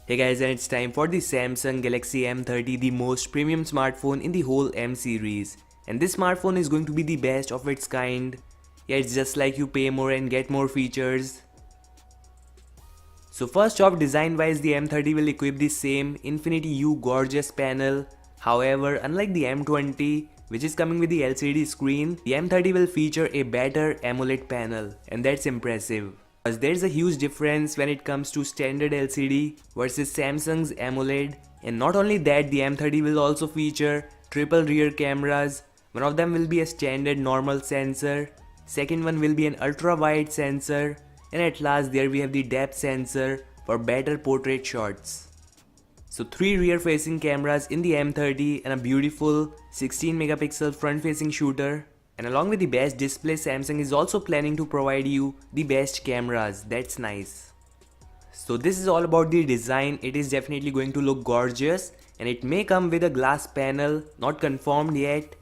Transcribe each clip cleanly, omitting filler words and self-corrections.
Hey guys, and it's time for the Samsung Galaxy M30, the most premium smartphone in the whole M series. And this smartphone is going to be the best of its kind. Yeah, it's just like you pay more and get more features. So first off, design wise, the M30 will equip the same Infinity U gorgeous panel. However, unlike the M20, which is coming with the LCD screen, the M30 will feature a better AMOLED panel, and that's impressive. Because there's a huge difference when it comes to standard LCD versus Samsung's AMOLED, and not only that, the M30 will also feature triple rear cameras. One of them will be a standard normal sensor, second one will be an ultra wide sensor, and at last there we have the depth sensor for better portrait shots. So 3 rear facing cameras in the M30 and a beautiful 16 megapixel front facing shooter. And along with the best display, Samsung is also planning to provide you the best cameras. That's nice. So this is all about the design. It is definitely going to look gorgeous and it may come with a glass panel, not confirmed yet.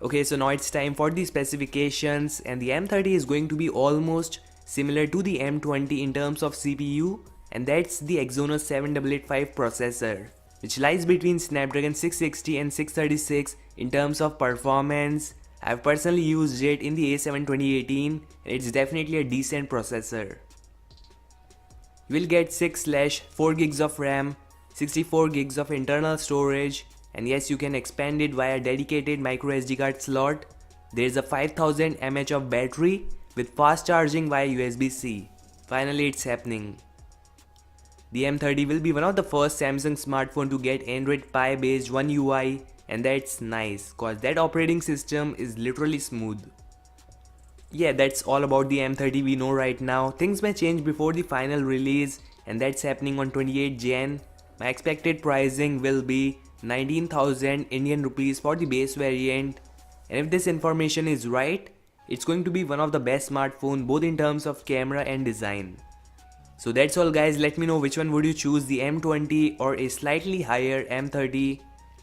Okay, so now it's time for the specifications, and the M30 is going to be almost similar to the M20 in terms of CPU, and that's the Exynos 7885 processor, which lies between Snapdragon 660 and 636 in terms of performance. I've personally used it in the A7 2018 and it's definitely a decent processor. You will get 6/4 gigs of RAM, 64 gigs of internal storage, and yes, you can expand it via dedicated micro SD card slot. There is a 5000 mAh of battery with fast charging via USB-C. Finally, it's happening. The M30 will be one of the first Samsung smartphone to get Android Pie based One UI, and that's nice cause that operating system is literally smooth. Yeah, that's all about the M30 we know right now. Things may change before the final release, and that's happening on 28 Jan. My expected pricing will be 19,000 Indian rupees for the base variant, and if this information is right, it's going to be one of the best smartphone both in terms of camera and design. So that's all guys, let me know which one would you choose, the M20 or a slightly higher M30.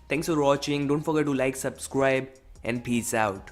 Thanks for watching, don't forget to like, subscribe, and peace out.